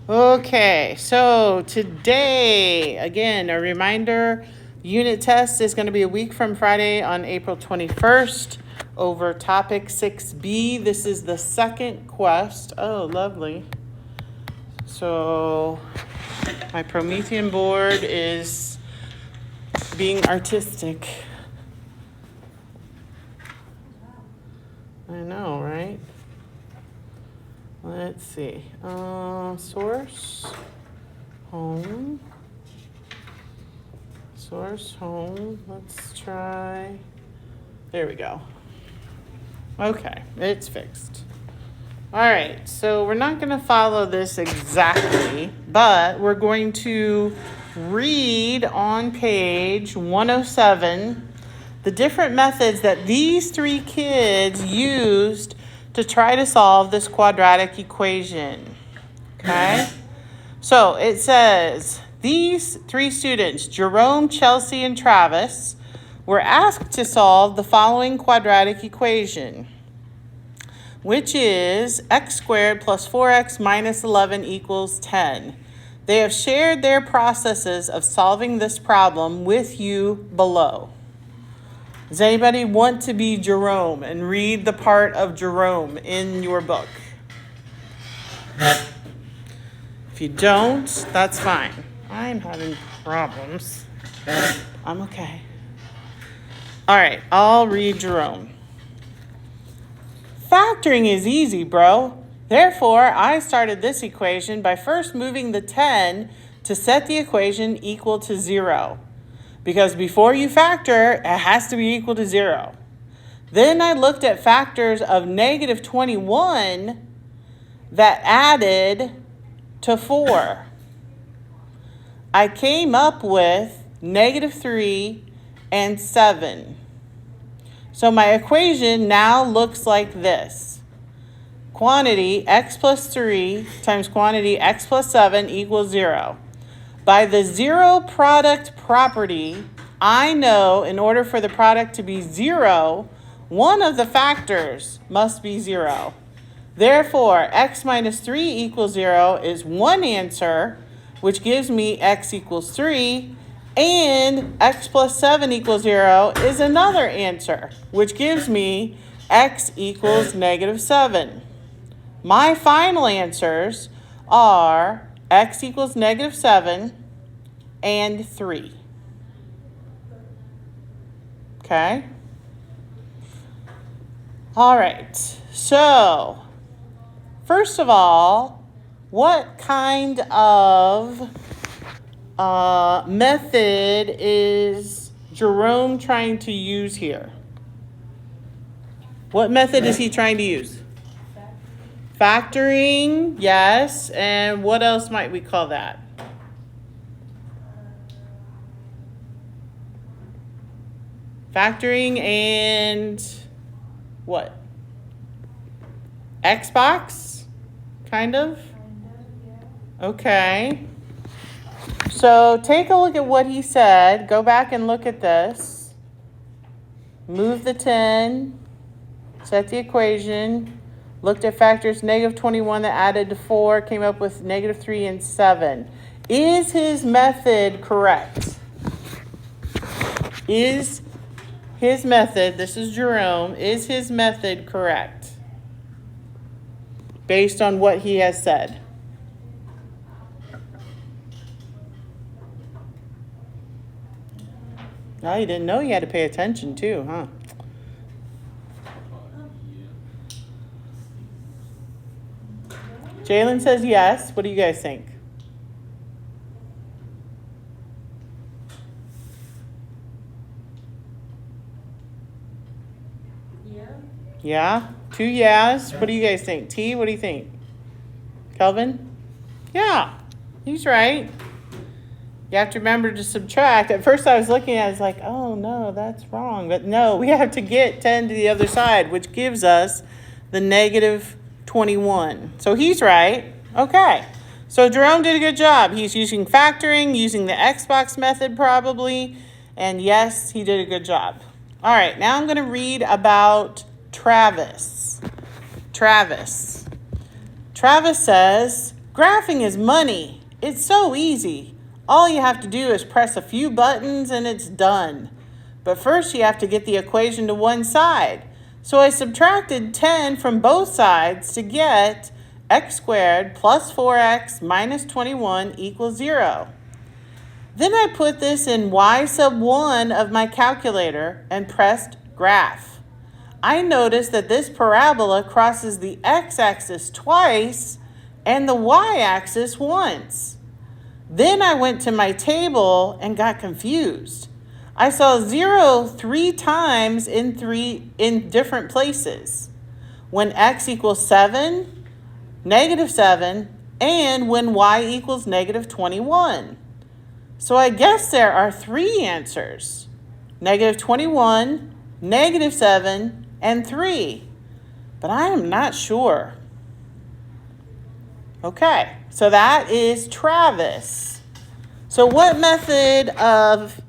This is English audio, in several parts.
Okay, so today, again, a reminder, unit test is going to be a week from Friday on April 21st over topic 6B. This is the second quest. Oh, lovely. So my Promethean board is being artistic. I know, right? Let's see. Source, home. Source, home. Let's try. There we go. Okay, it's fixed. All right, so we're not going to follow this exactly, but we're going to read on page 107 the different methods that these three kids used to try to solve this quadratic equation. Okay? So it says, these three students, Jerome, Chelsea, and Travis, were asked to solve the following quadratic equation, which is x squared plus 4x minus 11 equals 10. They have shared their processes of solving this problem with you below. Does anybody want to be Jerome and read the part of Jerome in your book? If you don't, that's fine. I'm having problems. I'm okay. All right, I'll read Jerome. Factoring is easy, bro. Therefore, I started this equation by first moving the 10 to set the equation equal to 0. Because before you factor, it has to be equal to 0. Then I looked at factors of negative 21 that added to 4. I came up with negative 3 and 7. So my equation now looks like this. Quantity x plus 3 times quantity x plus 7 equals 0. By the zero product property, I know in order for the product to be 0, one of the factors must be 0. Therefore, x minus 3 equals 0 is one answer, which gives me x equals 3, and x plus 7 equals 0 is another answer, which gives me x equals negative 7. My final answers are x equals negative 7 and 3. Okay? All right. So, first of all, what kind of method is Jerome trying to use here? What method is he trying to use? Factoring, yes. And what else might we call that? Factoring and what? Xbox? Kind of? Okay. So take a look at what he said. Go back and look at this. Move the 10. Set the equation. Looked at factors negative 21 that added to 4. Came up with negative 3 and 7. Is his method correct? Is his method, this is Jerome, is his method correct? Based on what he has said. Oh, you didn't know you had to pay attention too, huh? Jalen says yes. What do you guys think? Yeah? 2 yeahs. What do you guys think? T, what do you think? Kelvin? Yeah, he's right. You have to remember to subtract. At first I was looking at it, I was like, oh no, that's wrong. But no, we have to get 10 to the other side, which gives us the negative 21. So he's right. Okay. So Jerome did a good job. He's using factoring, using the Xbox method probably. And yes, he did a good job. All right, now I'm going to read about Travis. Travis says, Graphing is money. It's so easy. All you have to do is press a few buttons and it's done. But first you have to get the equation to one side. So I subtracted 10 from both sides to get x squared plus 4x minus 21 equals 0. Then I put this in y sub 1 of my calculator and pressed graph. I noticed that this parabola crosses the x-axis twice and the y-axis once. Then I went to my table and got confused. I saw 0 3 times in different places. When x equals 7, -7, and when y equals -21. So I guess there are 3 answers. -21, -7, and 3. But I am not sure. Okay, so that is Travis. So what method of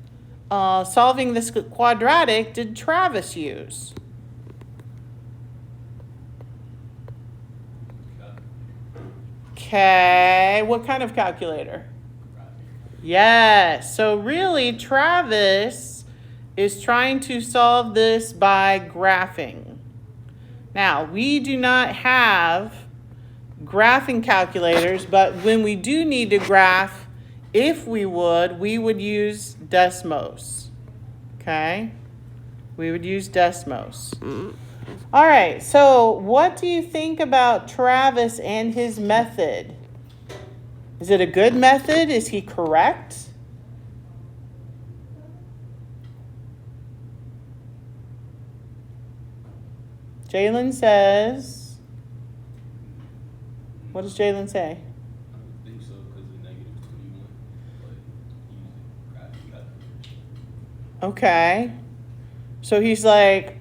solving this quadratic did Travis use? Okay, what kind of calculator? Yes, so really Travis is trying to solve this by graphing. Now, we do not have graphing calculators, but when we do need to graph, if we would use Desmos. Okay? We would use Desmos. All right, so what do you think about Travis and his method? Is it a good method? Is he correct? Jalen says, what does Jalen say? I don't think so because of -21, but using graphing calculators. Okay. So he's like,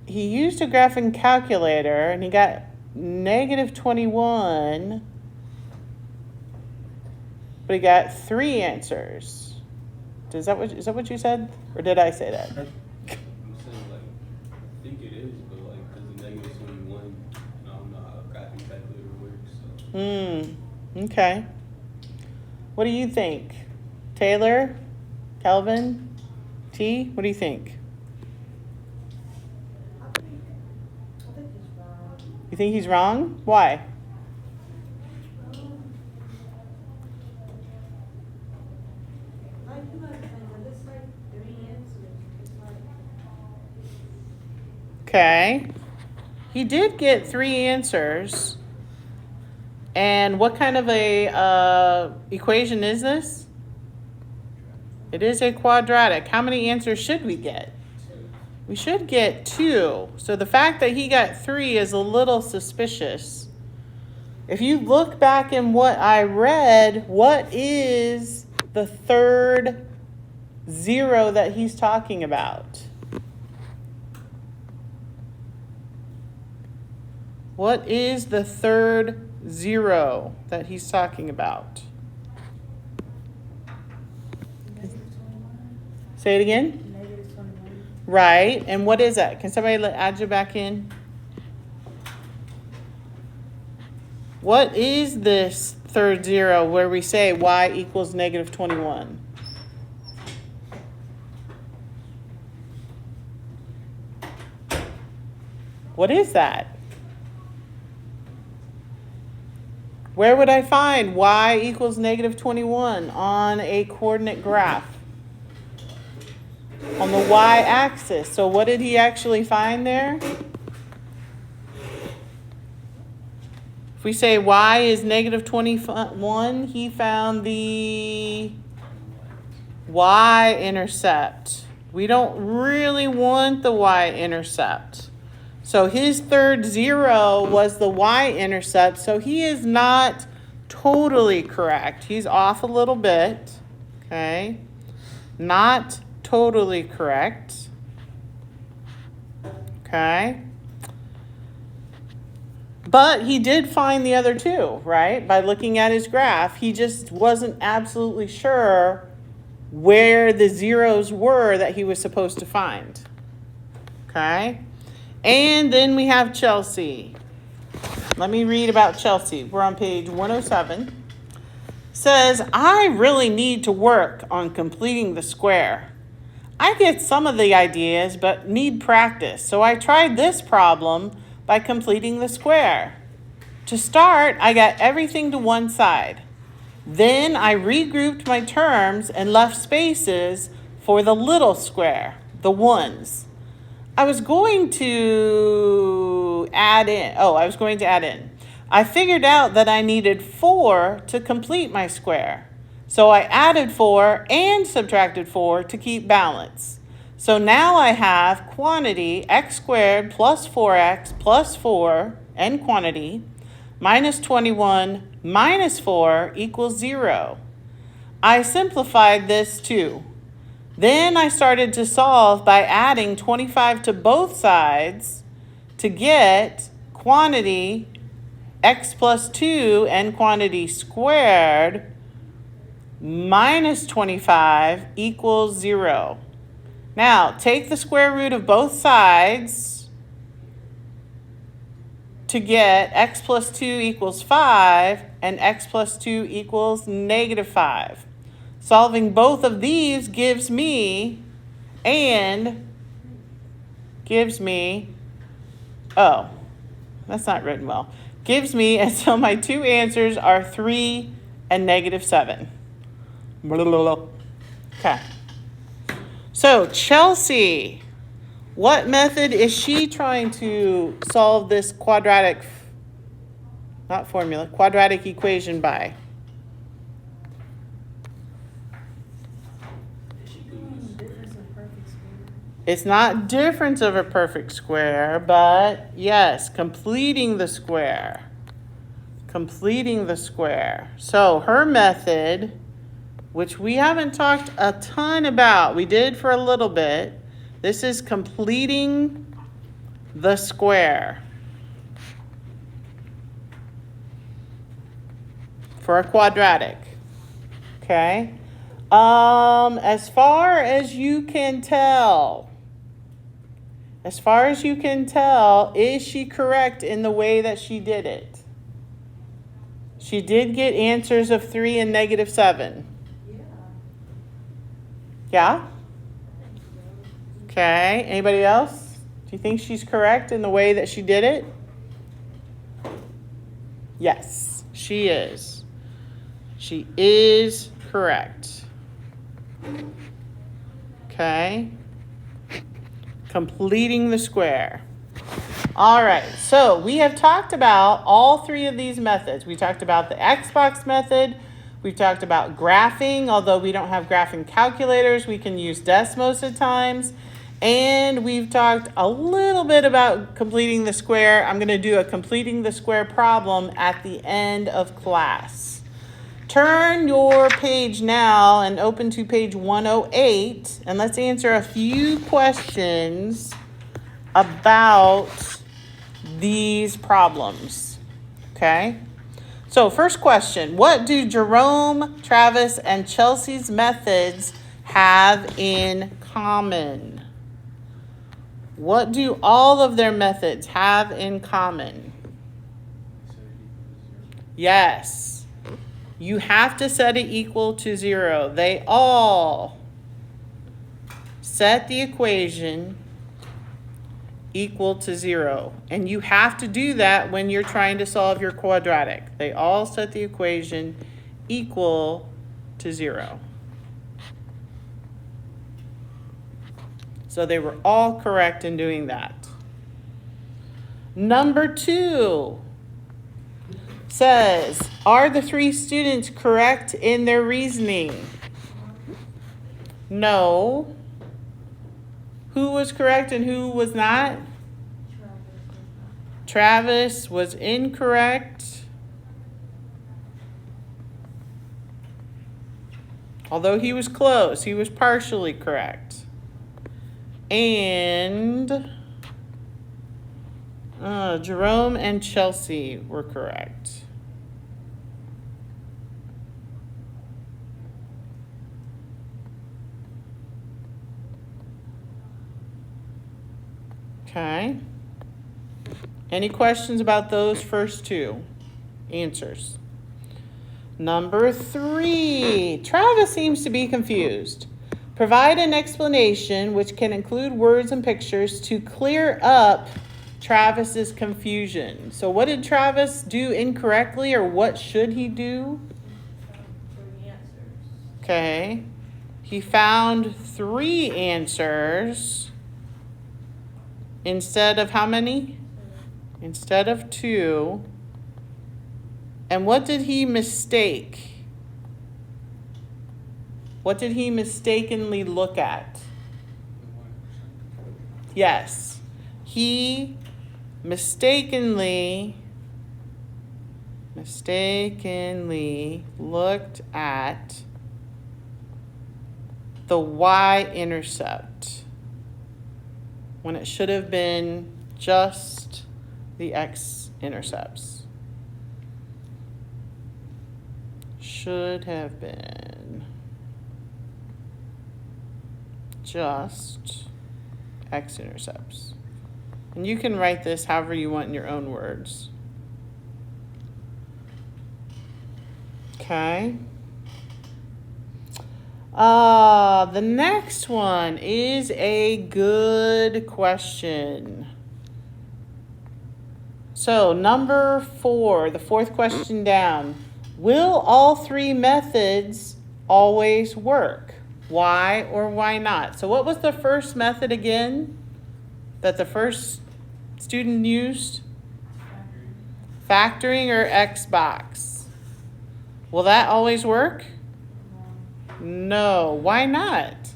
he used a graphing calculator and he got -21, but he got 3 answers. Is that what you said? Or did I say that? I'm saying, like, I think it is, but, like, because of -21, I don't know how a graphing calculator works, so. Okay. What do you think? Taylor? Calvin? T? What do you think? I think he's wrong. You think he's wrong? Why? Like you were saying, but it's like 3 answers. It's like, Okay. He did get 3 answers. And what kind of a equation is this? It is a quadratic. How many answers should we get? We should get 2. So the fact that he got 3 is a little suspicious. If you look back in what I read, what is the third 0 that he's talking about? What is the third 0 that he's talking about? Say it again. -21. Right. And what is that? Can somebody add you back in? What is this third 0 where we say y equals -21? What is that? Where would I find y equals -21 on a coordinate graph? On the y-axis. So what did he actually find there? If we say y is -21, he found the y-intercept. We don't really want the y-intercept. So his third 0 was the y-intercept, so he is not totally correct. He's off a little bit, okay? Not totally correct, okay? But he did find the other 2, right? By looking at his graph, he just wasn't absolutely sure where the zeros were that he was supposed to find, okay? And then we have Chelsea. let me read about Chelsea. We're on page 107. Says, I really need to work on completing the square. I get some of the ideas, but need practice. So I tried this problem by completing the square. To start, I got everything to one side. Then I regrouped my terms and left spaces for the little square, the ones. I was going to add in. I figured out that I needed 4 to complete my square. So I added 4 and subtracted 4 to keep balance. So now I have quantity x squared plus 4x plus 4 and quantity minus 21 minus 4 equals 0. I simplified this too. Then I started to solve by adding 25 to both sides to get quantity x plus 2 and quantity squared minus 25 equals 0. Now, take the square root of both sides to get x plus 2 equals 5 and x plus 2 equals negative 5. Solving both of these gives me, oh, that's not written well. Gives me, and so my two answers are 3 and negative 7. Okay. So Chelsea, what method is she trying to solve this quadratic equation by? It's not difference of a perfect square, but yes, completing the square. So her method, which we haven't talked a ton about, we did for a little bit. This is completing the square for a quadratic. Okay? As far as you can tell, is she correct in the way that she did it? She did get answers of 3 and negative 7. Yeah? Okay, anybody else? Do you think she's correct in the way that she did it? Yes, she is. She is correct. Okay. Completing the square. All right, so we have talked about all 3 of these methods. We talked about the Xbox method. We've talked about graphing, although we don't have graphing calculators. We can use Desmos at times. And we've talked a little bit about completing the square. I'm going to do a completing the square problem at the end of class. Turn your page now and open to page 108, and let's answer a few questions about these problems. Okay? So first question, what do Jerome, Travis, and Chelsea's methods have in common? What do all of their methods have in common? Yes. You have to set it equal to 0. They all set the equation equal to 0. And you have to do that when you're trying to solve your quadratic. They all set the equation equal to 0. So they were all correct in doing that. Number 2 says, are the 3 students correct in their reasoning? No. Who was correct and who was not? Travis was incorrect. Although he was close, he was partially correct. And Jerome and Chelsea were correct. Okay. Any questions about those first two answers? Number 3, Travis seems to be confused. Provide an explanation which can include words and pictures to clear up Travis's confusion. So what did Travis do incorrectly, or what should he do? For the answers. Okay. He found 3 answers instead of how many? Instead of 2. And what did he mistake? What did he mistakenly look at? Yes. He mistakenly looked at the y-intercept when it should have been just the x-intercepts. Should have been just x-intercepts. And you can write this however you want in your own words. Okay. The next one is a good question. So, number 4, the 4th question down. Will all 3 methods always work? Why or why not? So what was the first method again that the first student used? Factoring or Xbox. Will that always work? No. Why not?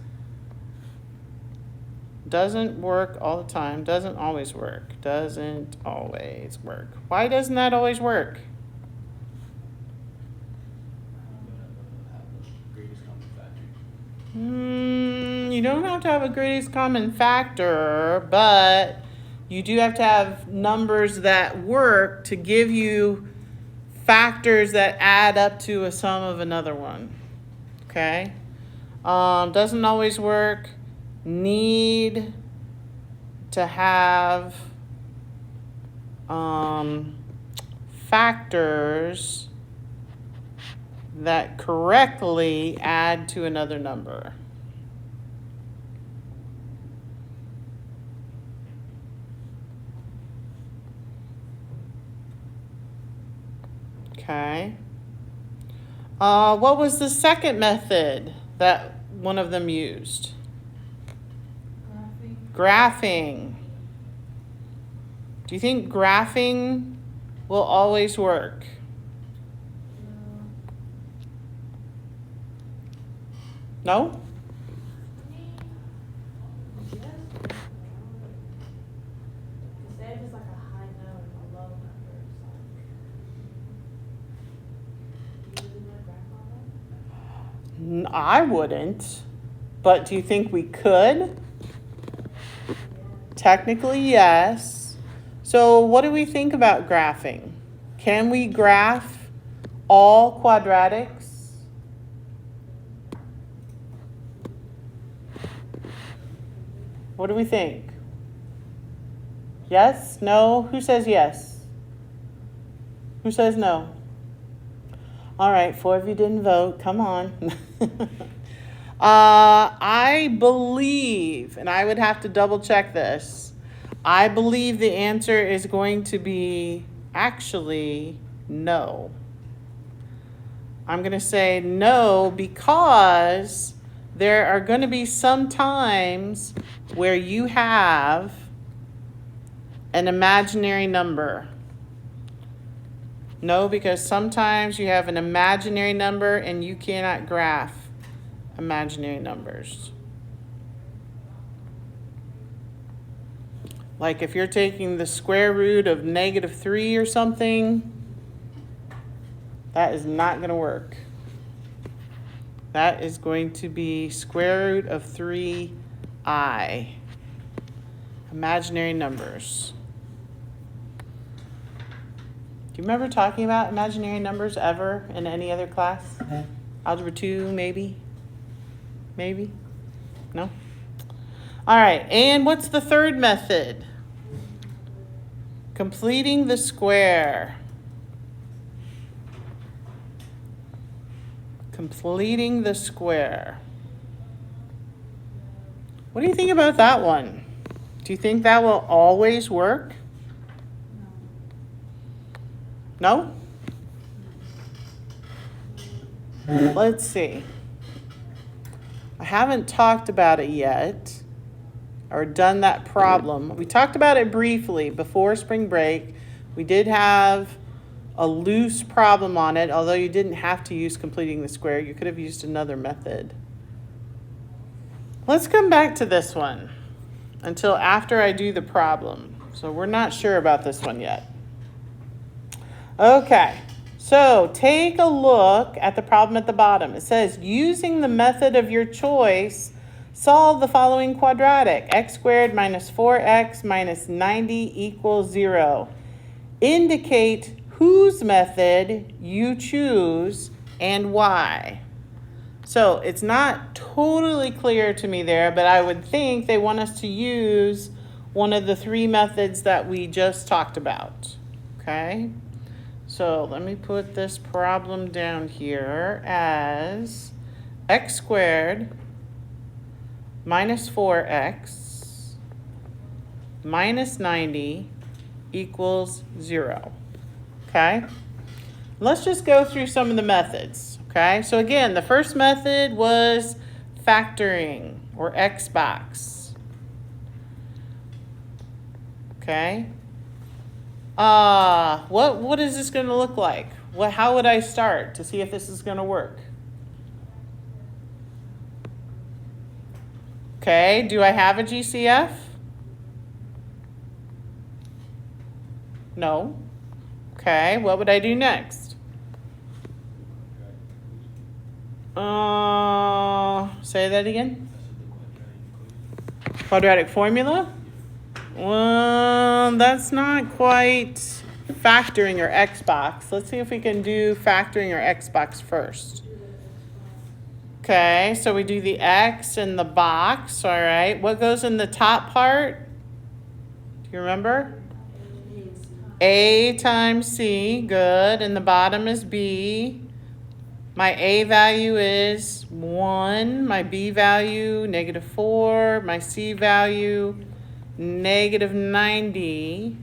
Doesn't work all the time. Doesn't always work. Doesn't always work. Why doesn't that always work? You don't have to have a greatest common factor, but you do have to have numbers that work to give you factors that add up to a sum of another one. Okay? Doesn't always work. Need to have factors that correctly add to another number. Okay. What was the second method that one of them used? Graphing. Do you think graphing will always work? No? Yes. Instead of just like a high number and a low number, it's like. You would graph on that? I wouldn't. But do you think we could? Technically, yes. So what do we think about graphing? Can we graph all quadratics? What do we think? Yes? No? Who says yes? Who says no? All right, 4 of you didn't vote. Come on. I believe, and I would have to double check this, I believe the answer is going to be actually no. I'm going to say no because there are going to be some times where you have an imaginary number. No, because sometimes you have an imaginary number and you cannot graph imaginary numbers. Like if you're taking the square root of -3 or something, that is not going to work. That is going to be square root of 3i. Imaginary numbers. Do you remember talking about imaginary numbers ever in any other class? Algebra 2, maybe? Maybe? No? All right, and what's the third method? Completing the square. Completing the square. What do you think about that one? Do you think that will always work? No? Let's see. I haven't talked about it yet or done that problem. We talked about it briefly before spring break. We did have a loose problem on it, although you didn't have to use completing the square. You could have used another method. Let's come back to this one until after I do the problem. So we're not sure about this one yet. Okay, so take a look at the problem at the bottom. It says, using the method of your choice, solve the following quadratic. X squared minus 4x minus 90 equals 0. Indicate whose method you choose and why. So it's not totally clear to me there, but I would think they want us to use one of the three methods that we just talked about. Okay? So let me put this problem down here as x squared minus 4x minus 90 equals 0. Okay? Let's just go through some of the methods. Okay? So again, the first method was factoring or Xbox. Okay? What is this going to look like? How would I start to see if this is going to work? Okay, do I have a GCF? No. Okay, what would I do next? Say that again. Quadratic formula? Well, that's not quite factoring or Xbox. Let's see if we can do factoring or Xbox first. Okay, so we do the X in the box, all right. What goes in the top part? Do you remember? A times C, good. And the bottom is B. My A value is 1. My B value, -4. My C value, -90.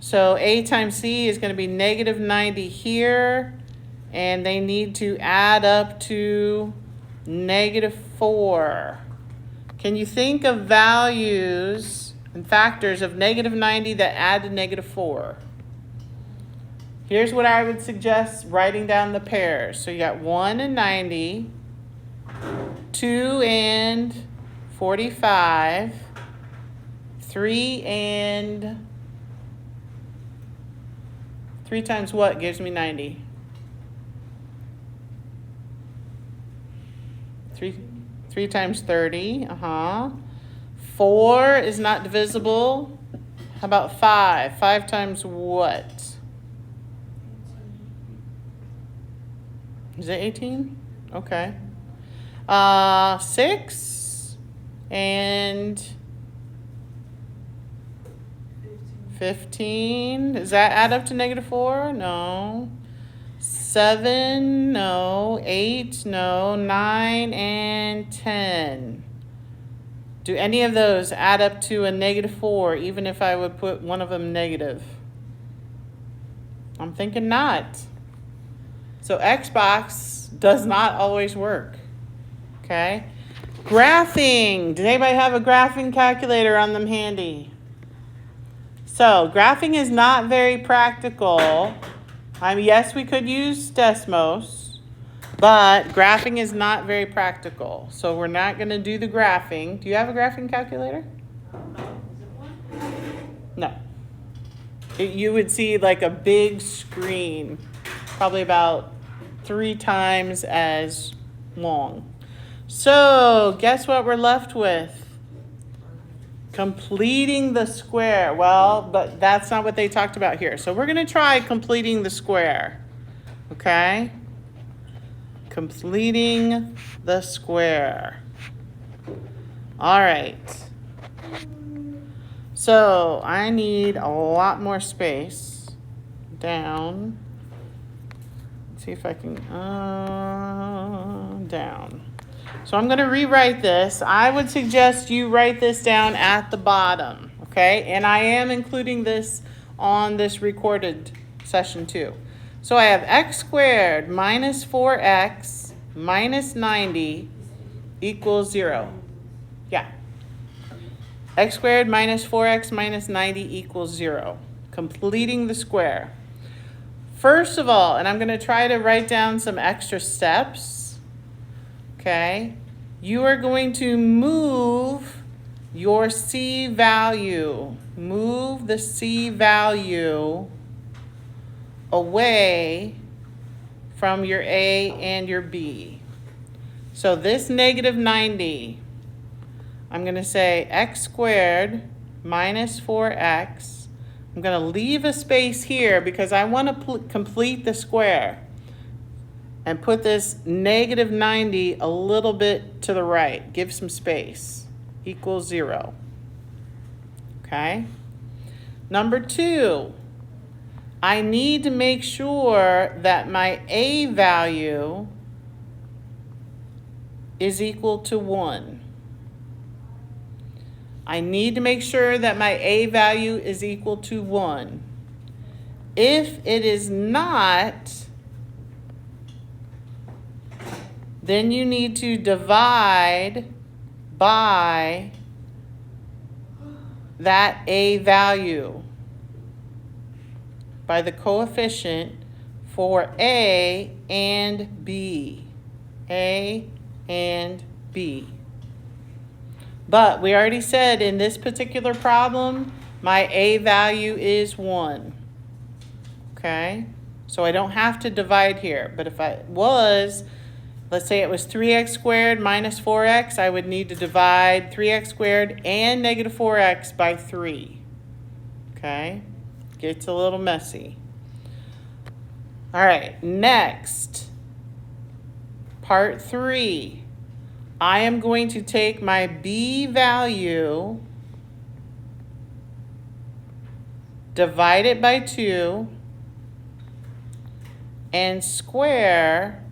So A times C is going to be -90 here. And they need to add up to -4. Can you think of values and factors of -90 that add to -4? Here's what I would suggest writing down the pairs. So you got 1 and 90, 2 and 45, 3 and 3 times what gives me 90? 3 times 30, 4 is not divisible. How about 5? 5 times what? Is it 18? Okay. 6 and 15. Does that add up to -4? No. 7, no. 8, no. 9 and 10. Do any of those add up to a -4, even if I would put one of them negative? I'm thinking not. So Xbox does not always work. Okay? Graphing. Does anybody have a graphing calculator on them handy? So graphing is not very practical. Yes, we could use Desmos, but graphing is not very practical. So we're not going to do the graphing. Do you have a graphing calculator? No. You would see like a big screen, probably about 3 times as long. So guess what we're left with? Completing the square. Well, but that's not what they talked about here. So we're going to try completing the square. Okay? Completing the square. All right. So I need a lot more space down. Let's see if I can, down. So I'm going to rewrite this. I would suggest you write this down at the bottom, okay? And I am including this on this recorded session too. So I have x squared minus 4x minus 90 equals 0. Yeah. X squared minus 4x minus 90 equals 0. Completing the square. First of all, and I'm going to try to write down some extra steps, okay? You are going to move your C value. Move the C value away from your A and your B. So this negative 90, I'm going to say x squared minus 4x. I'm going to leave a space here because I want to complete the square and put this negative 90 a little bit to the right. Give some space. Equals 0. Okay? Number 2, I need to make sure that my A value is equal to 1. I need to make sure that my A value is equal to 1. If it is not, then you need to divide by that A value, by the coefficient for A and B. A and B. But we already said in this particular problem, my A value is 1. Okay? So I don't have to divide here. But if I was, let's say it was 3x squared minus 4x, I would need to divide 3x squared and negative 4x by 3. Okay? Gets a little messy. All right, next. Part 3. I am going to take my B value, divide it by 2, and square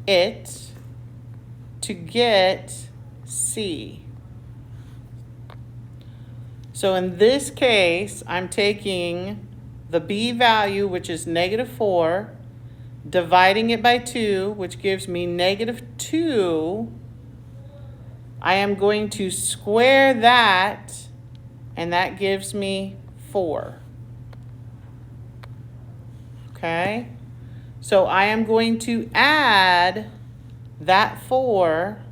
it to get C. So in this case, I'm taking the B value, which is negative 4, dividing it by 2, which gives me negative 2. I am going to square that, and that gives me 4. Okay? So I am going to add that 4.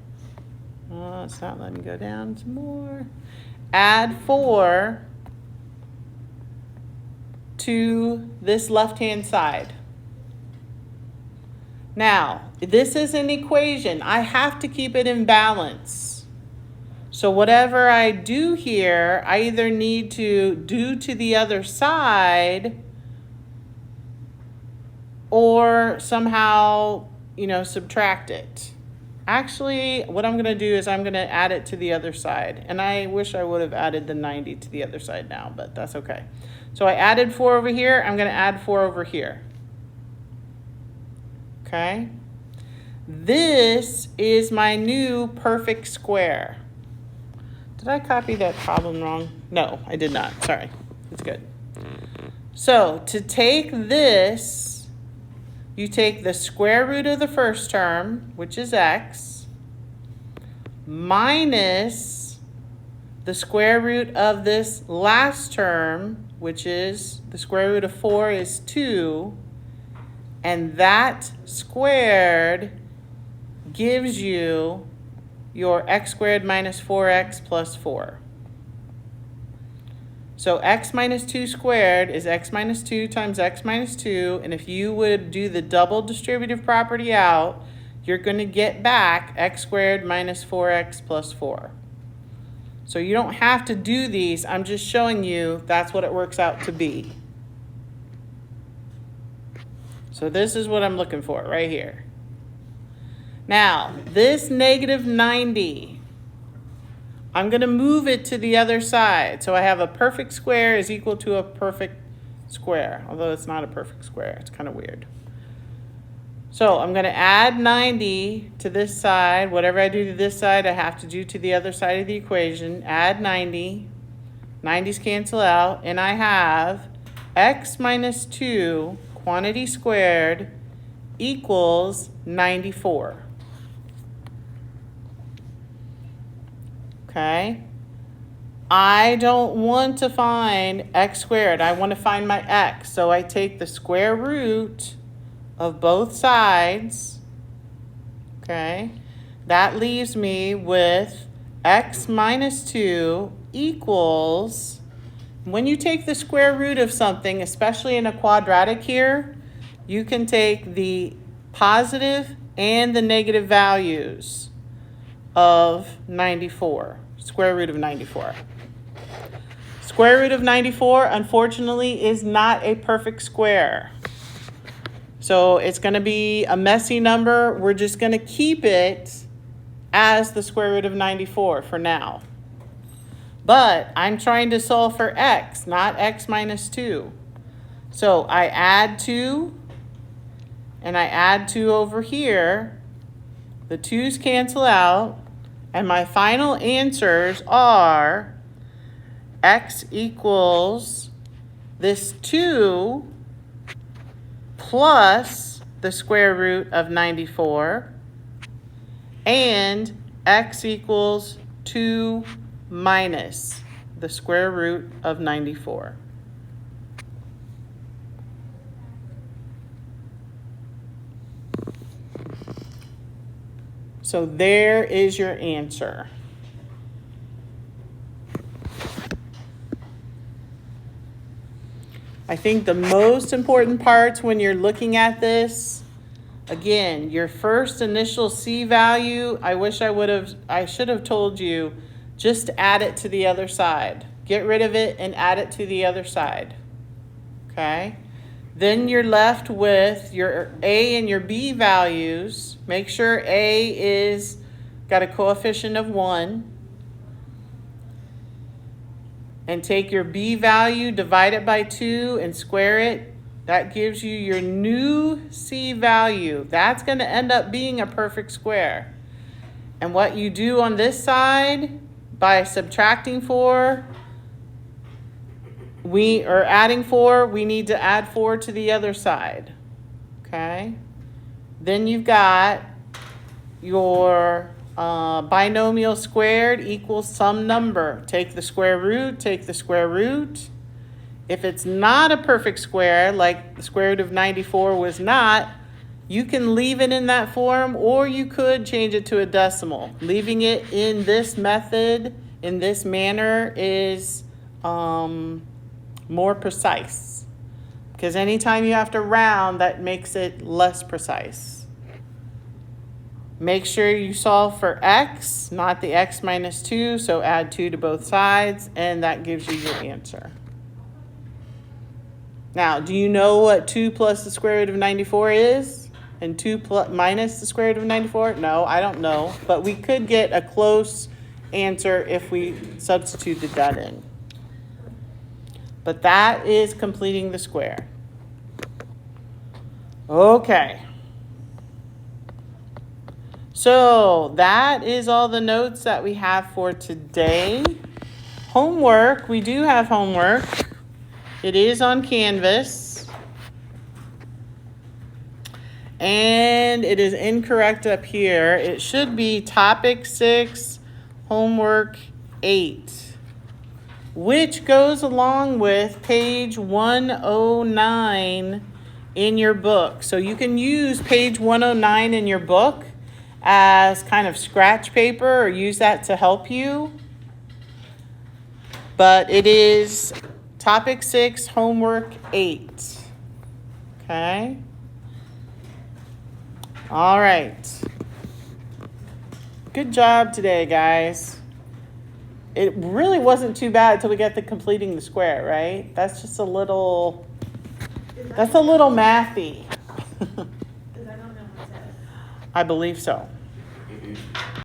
Oh, it's not letting me go down some more. Add 4 to this left-hand side. Now, this is an equation. I have to keep it in balance. So whatever I do here, I either need to do to the other side or somehow, subtract it. Actually, what I'm going to do is I'm going to add it to the other side. And I wish I would have added the 90 to the other side now, but that's okay. So I added 4 over here. I'm going to add 4 over here. Okay? This is my new perfect square. Did I copy that problem wrong? No, I did not. Sorry. It's good. So to take this, you take the square root of the first term, which is x, minus the square root of this last term, which is the square root of 4 is 2, and that squared gives you your x squared minus 4x plus 4. So x minus 2 squared is x minus 2 times x minus 2, and if you would do the double distributive property out, you're going to get back x squared minus 4x plus 4. So you don't have to do these. I'm just showing you that's what it works out to be. So this is what I'm looking for right here. Now, this negative 90, I'm going to move it to the other side. So I have a perfect square is equal to a perfect square, although it's not a perfect square. It's kind of weird. So I'm going to add 90 to this side. Whatever I do to this side, I have to do to the other side of the equation. Add 90. 90's cancel out. And I have x minus 2 quantity squared equals 94. Okay? I don't want to find x squared. I want to find my x. So I take the square root of both sides. Okay? That leaves me with x minus 2 equals, when you take the square root of something, especially in a quadratic here, you can take the positive and the negative values of 94, square root of 94. Square root of 94, unfortunately, is not a perfect square. So it's going to be a messy number. We're just going to keep it as the square root of 94 for now. But I'm trying to solve for x, not x minus 2. So I add 2, and I add 2 over here. The 2's cancel out, and my final answers are x equals this 2 plus the square root of 94, and x equals 2 minus the square root of 94. So there is your answer. I think the most important parts when you're looking at this, again, your first initial C value, I should have told you, just add it to the other side. Get rid of it and add it to the other side. Okay? Then you're left with your A and your B values. Make sure A is got a coefficient of 1. And take your B value, divide it by 2, and square it. That gives you your new C value. That's going to end up being a perfect square. And what you do on this side, by subtracting 4, adding 4, we need to add 4 to the other side. Okay? Then you've got your binomial squared equals some number. Take the square root, take the square root. If it's not a perfect square, like the square root of 94 was not, you can leave it in that form, or you could change it to a decimal. Leaving it in this method, in this manner, is more precise. Because anytime you have to round, that makes it less precise. Make sure you solve for x, not the x minus 2, so add 2 to both sides, and that gives you your answer. Now, do you know what 2 plus the square root of 94 is? And 2 minus the square root of 94? No, I don't know, but we could get a close answer if we substituted that in. But that is completing the square. Okay. So that is all the notes that we have for today. Homework, we do have homework. It is on Canvas. And it is incorrect up here. It should be topic 6, homework 8, which goes along with page 109 in your book. So you can use page 109 in your book as kind of scratch paper or use that to help you. But it is topic 6, homework 8. Okay? All right. Good job today, guys. It really wasn't too bad until we got to completing the square, right? That's just a little mathy. Because I don't know what's that. I believe so.